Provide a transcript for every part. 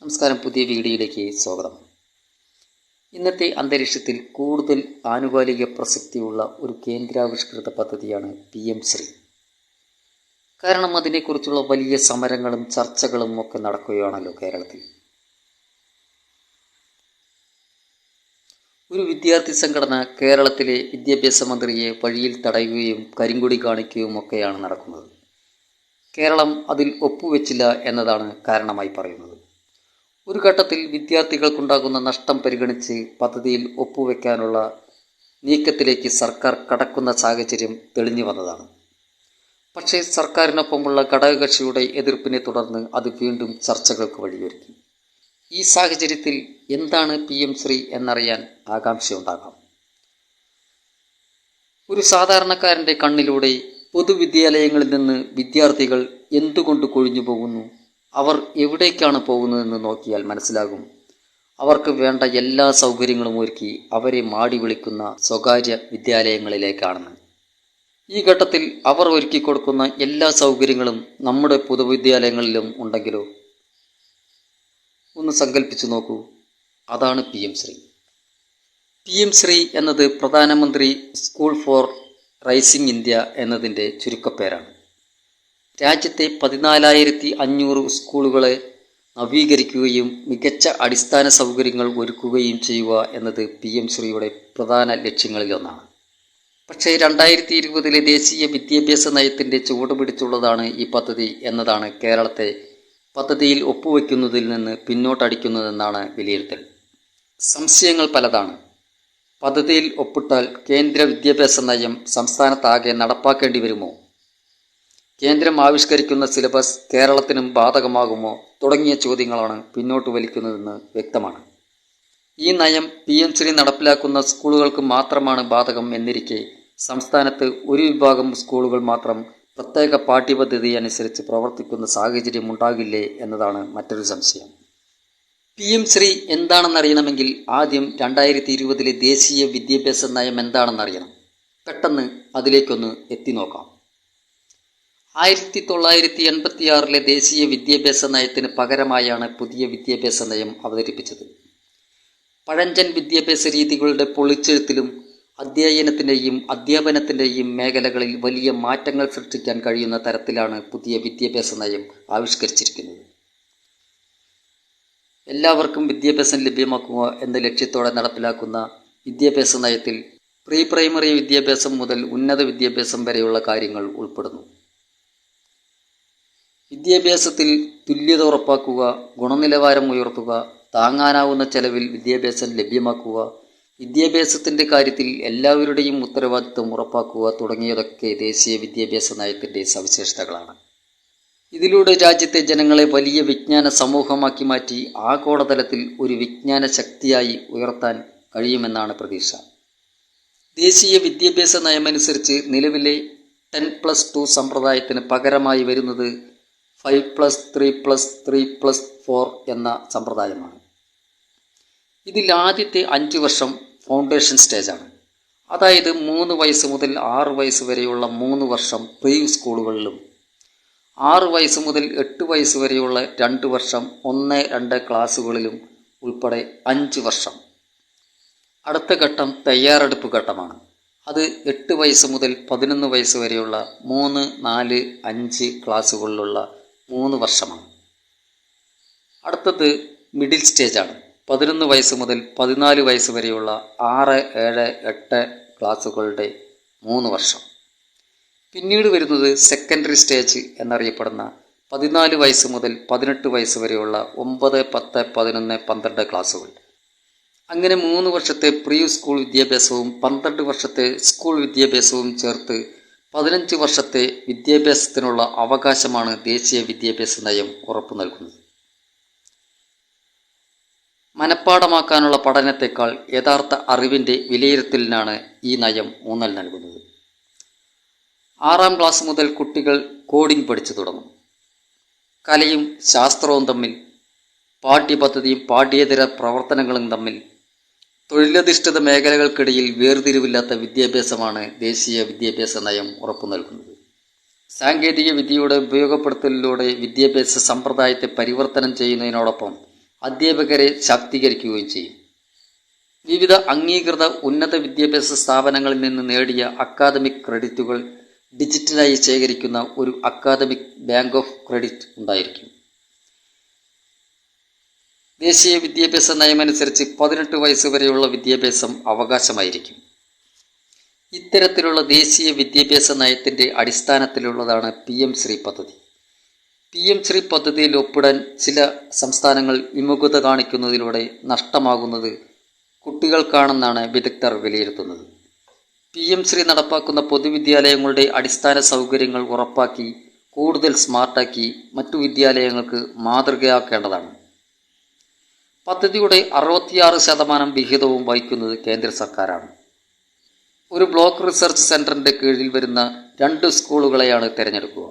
നമസ്കാരം, പുതിയ വീഡിയോയിലേക്ക് സ്വാഗതം. ഇന്നത്തെ അന്തരീക്ഷത്തിൽ കൂടുതൽ ആനുകാലിക പ്രസക്തിയുള്ള ഒരു കേന്ദ്രാവിഷ്കൃത പദ്ധതിയാണ് PM ശ്രീ. കാരണം അതിനെക്കുറിച്ചുള്ള വലിയ സമരങ്ങളും ചർച്ചകളും ഒക്കെ നടക്കുകയാണല്ലോ കേരളത്തിൽ. ഒരു വിദ്യാർത്ഥി സംഘടന കേരളത്തിലെ വിദ്യാഭ്യാസ മന്ത്രിയെ വഴിയിൽ തടയുകയും കരിങ്കൊടി കാണിക്കുകയും ഒക്കെയാണ് നടക്കുന്നത്. കേരളം അതിൽ ഒപ്പുവെച്ചില്ല എന്നതാണ് കാരണമായി പറയുന്നത്. ഒരു ഘട്ടത്തിൽ വിദ്യാർത്ഥികൾക്കുണ്ടാകുന്ന നഷ്ടം പരിഗണിച്ച് പദ്ധതിയിൽ ഒപ്പുവെക്കാനുള്ള നീക്കത്തിലേക്ക് സർക്കാർ കടക്കുന്ന സാഹചര്യം തെളിഞ്ഞു വന്നതാണ്. പക്ഷേ സർക്കാരിനൊപ്പമുള്ള ഘടകകക്ഷിയുടെ എതിർപ്പിനെ തുടർന്ന് അത് വീണ്ടും ചർച്ചകൾക്ക് വഴിയൊരുക്കി. ഈ സാഹചര്യത്തിൽ എന്താണ് PM ശ്രീ എന്നറിയാൻ ആകാംക്ഷയുണ്ടാകാം. ഒരു സാധാരണക്കാരൻ്റെ കണ്ണിലൂടെ പൊതുവിദ്യാലയങ്ങളിൽ നിന്ന് വിദ്യാർത്ഥികൾ എന്തുകൊണ്ട് കൊഴിഞ്ഞു പോകുന്നു, അവർ എവിടേക്കാണ് പോകുന്നതെന്ന് നോക്കിയാൽ മനസ്സിലാകും. അവർക്ക് വേണ്ട എല്ലാ സൗകര്യങ്ങളും ഒരുക്കി അവരെ മാടി വിളിക്കുന്ന സ്വകാര്യ വിദ്യാലയങ്ങളിലേക്കാണെന്ന്. ഈ ഘട്ടത്തിൽ അവർ ഒരുക്കി കൊടുക്കുന്ന എല്ലാ സൗകര്യങ്ങളും നമ്മുടെ പൊതുവിദ്യാലയങ്ങളിലും ഉണ്ടെങ്കിലോ? ഒന്ന് സങ്കല്പിച്ചു നോക്കൂ. അതാണ് PM ശ്രീ. PM ശ്രീ എന്നത് പ്രധാനമന്ത്രി സ്കൂൾ ഫോർ റൈസിംഗ് ഇന്ത്യ എന്നതിൻ്റെ ചുരുക്കപ്പേരാണ്. രാജ്യത്തെ 14,500 സ്കൂളുകളെ നവീകരിക്കുകയും മികച്ച അടിസ്ഥാന സൗകര്യങ്ങൾ ഒരുക്കുകയും ചെയ്യുക എന്നത് PM ശ്രീയുടെ പ്രധാന ലക്ഷ്യങ്ങളിലൊന്നാണ്. പക്ഷേ 2020 ദേശീയ വിദ്യാഭ്യാസ നയത്തിൻ്റെ ചുവട് പിടിച്ചുള്ളതാണ് ഈ പദ്ധതി എന്നതാണ് കേരളത്തെ പദ്ധതിയിൽ ഒപ്പുവെക്കുന്നതിൽ നിന്ന് പിന്നോട്ടടിക്കുന്നതെന്നാണ് വിലയിരുത്തൽ. സംശയങ്ങൾ പലതാണ്. പദ്ധതിയിൽ ഒപ്പിട്ടാൽ കേന്ദ്ര വിദ്യാഭ്യാസ നയം സംസ്ഥാനത്താകെ നടപ്പാക്കേണ്ടി വരുമോ? കേന്ദ്രം ആവിഷ്കരിക്കുന്ന സിലബസ് കേരളത്തിനും ബാധകമാകുമോ തുടങ്ങിയ ചോദ്യങ്ങളാണ് പിന്നോട്ട് വലിക്കുന്നതെന്ന് വ്യക്തമാണ്. ഈ നയം PM ശ്രീ നടപ്പിലാക്കുന്ന സ്കൂളുകൾക്ക് മാത്രമാണ് ബാധകം എന്നിരിക്കെ സംസ്ഥാനത്ത് ഒരു വിഭാഗം സ്കൂളുകൾ മാത്രം പ്രത്യേക പാഠ്യപദ്ധതി അനുസരിച്ച് പ്രവർത്തിക്കുന്ന സാഹചര്യം ഉണ്ടാകില്ലേ എന്നതാണ് മറ്റൊരു സംശയം. PM ശ്രീ എന്താണെന്നറിയണമെങ്കിൽ ആദ്യം 2020 ദേശീയ വിദ്യാഭ്യാസ നയം എന്താണെന്നറിയണം. പെട്ടെന്ന് അതിലേക്കൊന്ന് എത്തി നോക്കാം. 1986 ദേശീയ വിദ്യാഭ്യാസ നയത്തിന് പകരമായാണ് പുതിയ വിദ്യാഭ്യാസ നയം അവതരിപ്പിച്ചത്. പഴഞ്ചൻ വിദ്യാഭ്യാസ രീതികളുടെ പൊളിച്ചെഴുത്തിലും അധ്യയനത്തിൻ്റെയും അധ്യാപനത്തിൻ്റെയും മേഖലകളിൽ വലിയ മാറ്റങ്ങൾ സൃഷ്ടിക്കാൻ കഴിയുന്ന തരത്തിലാണ് പുതിയ വിദ്യാഭ്യാസ നയം ആവിഷ്കരിച്ചിരിക്കുന്നത്. എല്ലാവർക്കും വിദ്യാഭ്യാസം ലഭ്യമാക്കുക എന്ന ലക്ഷ്യത്തോടെ നടപ്പിലാക്കുന്ന വിദ്യാഭ്യാസ നയത്തിൽ പ്രീ പ്രൈമറി വിദ്യാഭ്യാസം മുതൽ ഉന്നത വിദ്യാഭ്യാസം വരെയുള്ള കാര്യങ്ങൾ ഉൾപ്പെടുന്നു. വിദ്യാഭ്യാസത്തിൽ തുല്യത ഉറപ്പാക്കുക, ഗുണനിലവാരം ഉയർത്തുക, താങ്ങാനാവുന്ന ചെലവിൽ വിദ്യാഭ്യാസം ലഭ്യമാക്കുക, വിദ്യാഭ്യാസത്തിൻ്റെ കാര്യത്തിൽ എല്ലാവരുടെയും ഉത്തരവാദിത്വം ഉറപ്പാക്കുക തുടങ്ങിയതൊക്കെ ദേശീയ വിദ്യാഭ്യാസ നയത്തിൻ്റെ സവിശേഷതകളാണ്. ഇതിലൂടെ രാജ്യത്തെ ജനങ്ങളെ വലിയ വിജ്ഞാന സമൂഹമാക്കി മാറ്റി ആഗോളതലത്തിൽ ഒരു വിജ്ഞാന ശക്തിയായി ഉയർത്താൻ കഴിയുമെന്നാണ് പ്രതീക്ഷ. ദേശീയ വിദ്യാഭ്യാസ നയമനുസരിച്ച് നിലവിലെ 10+2 സമ്പ്രദായത്തിന് പകരമായി വരുന്നത് 5+3+3+4 എന്ന സമ്പ്രദായമാണ്. ഇതിൽ ആദ്യത്തെ 5 വർഷം ഫൗണ്ടേഷൻ സ്റ്റേജാണ്. അതായത് 3 വയസ്സ് മുതൽ 6 വയസ്സ് വരെയുള്ള 3 വർഷം പ്രീ സ്കൂളുകളിലും 6 വയസ്സ് മുതൽ 8 വയസ്സ് വരെയുള്ള 2 വർഷം 1-2 ക്ലാസ്സുകളിലും ഉൾപ്പെടെ 5 വർഷം. അടുത്ത ഘട്ടം തയ്യാറെടുപ്പ് ഘട്ടമാണ്. അത് 8 വയസ്സ് മുതൽ 11 വയസ്സ് വരെയുള്ള 3, 4, 5 ക്ലാസ്സുകളിലുള്ള 3 വർഷമാണ്. അടുത്തത് മിഡിൽ സ്റ്റേജാണ്. 11 വയസ്സ് മുതൽ 14 വയസ്സ് വരെയുള്ള 6, 7, 8 ക്ലാസ്സുകളുടെ 3 വർഷം. പിന്നീട് വരുന്നത് സെക്കൻഡറി സ്റ്റേജ് എന്നറിയപ്പെടുന്ന 14 വയസ്സ് മുതൽ 18 വയസ്സ് വരെയുള്ള 9, 10, 11, 12 ക്ലാസ്സുകൾ. അങ്ങനെ 3 വർഷത്തെ പ്രീ സ്കൂൾ വിദ്യാഭ്യാസവും 12 വർഷത്തെ സ്കൂൾ വിദ്യാഭ്യാസവും ചേർത്ത് 15 വർഷത്തെ വിദ്യാഭ്യാസത്തിനുള്ള അവകാശമാണ് ദേശീയ വിദ്യാഭ്യാസ നയം ഉറപ്പു നൽകുന്നത്. മനഃപ്പാഠമാക്കാനുള്ള പഠനത്തെക്കാൾ യഥാർത്ഥ അറിവിൻ്റെ വിലയിരുത്തലിനാണ് ഈ നയം ഊന്നൽ നൽകുന്നത്. 6ാം ക്ലാസ് മുതൽ കുട്ടികൾ കോഡിംഗ് പഠിച്ചു തുടങ്ങും. കലയും ശാസ്ത്രവും തമ്മിൽ, പാഠ്യപദ്ധതിയും പാഠ്യേതര പ്രവർത്തനങ്ങളും തമ്മിൽ, തൊഴിലധിഷ്ഠിത മേഖലകൾക്കിടയിൽ വേർതിരിവില്ലാത്ത വിദ്യാഭ്യാസമാണ് ദേശീയ വിദ്യാഭ്യാസ നയം ഉറപ്പു നൽകുന്നത്. സാങ്കേതിക വിദ്യയുടെ ഉപയോഗപ്പെടുത്തലിലൂടെ വിദ്യാഭ്യാസ സമ്പ്രദായത്തെ പരിവർത്തനം ചെയ്യുന്നതിനോടൊപ്പം അധ്യാപകരെ ശാക്തീകരിക്കുകയും ചെയ്യും. വിവിധ അംഗീകൃത ഉന്നത വിദ്യാഭ്യാസ സ്ഥാപനങ്ങളിൽ നിന്ന് നേടിയ അക്കാദമിക് ക്രെഡിറ്റുകൾ ഡിജിറ്റലായി ശേഖരിക്കുന്ന ഒരു അക്കാദമിക് ബാങ്ക് ഓഫ് ക്രെഡിറ്റ് ഉണ്ടായിരിക്കും. ദേശീയ വിദ്യാഭ്യാസ നയമനുസരിച്ച് 18 വയസ്സ് വരെയുള്ള വിദ്യാഭ്യാസം അവകാശമായിരിക്കും. ഇത്തരത്തിലുള്ള ദേശീയ വിദ്യാഭ്യാസ നയത്തിൻ്റെ അടിസ്ഥാനത്തിലുള്ളതാണ് PM ശ്രീ പദ്ധതി. PM ശ്രീ പദ്ധതിയിൽ ഒപ്പിടാൻ ചില സംസ്ഥാനങ്ങൾ വിമുഖത കാണിക്കുന്നതിലൂടെ നഷ്ടമാകുന്നത് കുട്ടികൾക്കാണെന്നാണ് വിദഗ്ധർ വിലയിരുത്തുന്നത്. PM ശ്രീ നടപ്പാക്കുന്ന പൊതുവിദ്യാലയങ്ങളുടെ അടിസ്ഥാന സൗകര്യങ്ങൾ ഉറപ്പാക്കി കൂടുതൽ സ്മാർട്ടാക്കി മറ്റു വിദ്യാലയങ്ങൾക്ക് മാതൃകയാക്കേണ്ടതാണ്. പദ്ധതിയുടെ 66% വിഹിതവും വഹിക്കുന്നത് കേന്ദ്ര സർക്കാരാണ്. ഒരു ബ്ലോക്ക് റിസർച്ച് സെൻ്ററിൻ്റെ കീഴിൽ വരുന്ന 2 സ്കൂളുകളെയാണ് തിരഞ്ഞെടുക്കുക.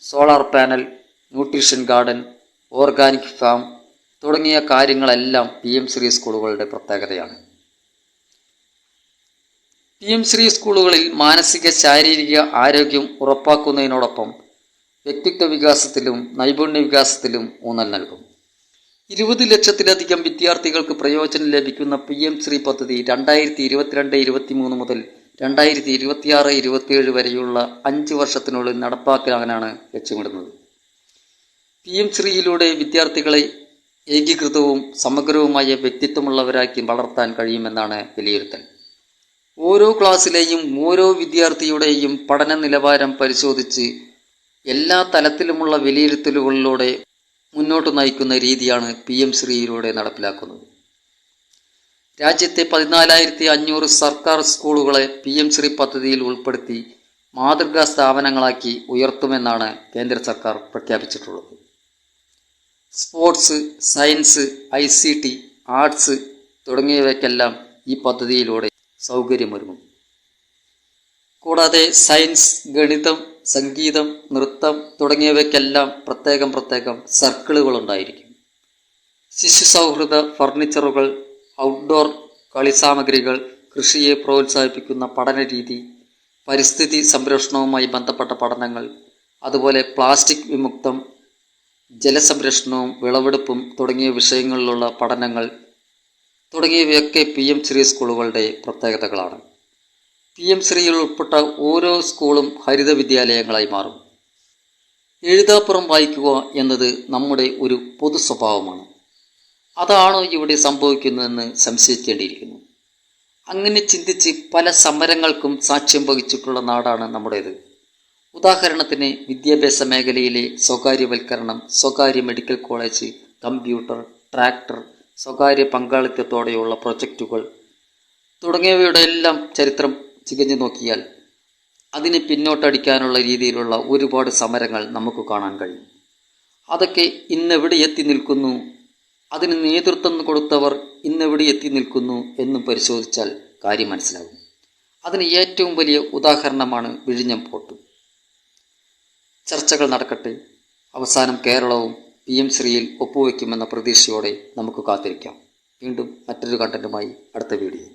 Solar panel, nutrition garden, organic farm തുടങ്ങിയ കാര്യങ്ങളെല്ലാം PM ശ്രീ സ്കൂളുകളുടെ പ്രത്യേകതയാണ്. PM ശ്രീ സ്കൂളുകളിൽ മാനസിക ശാരീരിക ആരോഗ്യം ഉറപ്പാക്കുന്നതിനോടൊപ്പം വ്യക്തിത്വ വികാസത്തിലും നൈപുണ്യ വികാസത്തിലും ഊന്നൽ നൽകും. 20 ലക്ഷത്തിലധികം വിദ്യാർത്ഥികൾക്ക് പ്രയോജനം ലഭിക്കുന്ന PM ശ്രീ പദ്ധതി 2022-23 മുതൽ 2026-27 വരെയുള്ള 5 വർഷത്തിനുള്ളിൽ നടപ്പാക്കാനാണ് ലക്ഷ്യമിടുന്നത്. PM ശ്രീയിലൂടെ വിദ്യാർത്ഥികളെ ഏകീകൃതവും സമഗ്രവുമായ വ്യക്തിത്വമുള്ളവരാക്കി വളർത്താൻ കഴിയുമെന്നാണ് വിലയിരുത്തൽ. ഓരോ ക്ലാസ്സിലെയും ഓരോ വിദ്യാർത്ഥിയുടെയും പഠന നിലവാരം പരിശോധിച്ച് എല്ലാ തലത്തിലുമുള്ള വിലയിരുത്തലുകളിലൂടെ മുന്നോട്ട് നയിക്കുന്ന രീതിയാണ് PM ശ്രീയിലൂടെ നടപ്പിലാക്കുന്നത്. രാജ്യത്തെ 14,500 സർക്കാർ സ്കൂളുകളെ PM ശ്രീ പദ്ധതിയിൽ ഉൾപ്പെടുത്തി മാതൃകാ സ്ഥാപനങ്ങളാക്കി ഉയർത്തുമെന്നാണ് കേന്ദ്ര സർക്കാർ പ്രഖ്യാപിച്ചിട്ടുള്ളത്. സ്പോർട്സ്, സയൻസ്, ICT, ആർട്സ് തുടങ്ങിയവയ്ക്കെല്ലാം ഈ പദ്ധതിയിലൂടെ സൗകര്യമൊരുങ്ങും. കൂടാതെ സയൻസ്, ഗണിതം, സംഗീതം, നൃത്തം തുടങ്ങിയവയ്ക്കെല്ലാം പ്രത്യേകം സർക്കിളുകളുണ്ടായിരിക്കും. ശിശു സൗഹൃദ ഫർണിച്ചറുകൾ, ഔട്ട്ഡോർ കളിസാമഗ്രികൾ, കൃഷിയെ പ്രോത്സാഹിപ്പിക്കുന്ന പഠനരീതി, പരിസ്ഥിതി സംരക്ഷണവുമായി ബന്ധപ്പെട്ട പഠനങ്ങൾ, അതുപോലെ പ്ലാസ്റ്റിക് വിമുക്തം, ജലസംരക്ഷണവും വിളവെടുപ്പും തുടങ്ങിയ വിഷയങ്ങളിലുള്ള പഠനങ്ങൾ തുടങ്ങിയവയൊക്കെ PM ശ്രീ സ്കൂളുകളുടെ പ്രത്യേകതകളാണ്. PM ശ്രീയിൽ ഉൾപ്പെട്ട ഓരോ സ്കൂളും ഹരിത വിദ്യാലയങ്ങളായി മാറും. എഴുതാപ്പുറം വായിക്കുക എന്നത് നമ്മുടെ ഒരു പൊതു സ്വഭാവമാണ്. അതാണോ ഇവിടെ സംഭവിക്കുന്നതെന്ന് സംശയിക്കേണ്ടിയിരിക്കുന്നു. അങ്ങനെ ചിന്തിച്ച് പല സമരങ്ങൾക്കും സാക്ഷ്യം വഹിച്ചിട്ടുള്ള നാടാണ് നമ്മുടേത്. ഉദാഹരണത്തിന് വിദ്യാഭ്യാസ മേഖലയിലെ സ്വകാര്യവൽക്കരണം, സ്വകാര്യ മെഡിക്കൽ കോളേജ്, കമ്പ്യൂട്ടർ, ട്രാക്ടർ, സ്വകാര്യ പങ്കാളിത്തത്തോടെയുള്ള പ്രൊജക്റ്റുകൾ തുടങ്ങിയവയുടെ എല്ലാം ചരിത്രം ചികഞ്ഞു നോക്കിയാൽ അതിനെ പിന്നോട്ടടിക്കാനുള്ള രീതിയിലുള്ള ഒരുപാട് സമരങ്ങൾ നമുക്ക് കാണാൻ കഴിയും. അതൊക്കെ ഇന്നെവിടെ എത്തി നിൽക്കുന്നു, അതിന് നേതൃത്വം കൊടുത്തവർ ഇന്നെവിടെ എത്തി നിൽക്കുന്നു എന്നും പരിശോധിച്ചാൽ കാര്യം മനസ്സിലാകും. അതിന് ഏറ്റവും വലിയ ഉദാഹരണമാണ് വിഴിഞ്ഞം പോർട്ട്. ചർച്ചകൾ നടക്കട്ടെ. അവസാനം കേരളവും PM ശ്രീയിൽ ഒപ്പുവെക്കുമെന്ന പ്രതീക്ഷയോടെ നമുക്ക് കാത്തിരിക്കാം. വീണ്ടും മറ്റൊരു കണ്ടന്റുമായി അടുത്ത വീഡിയോ.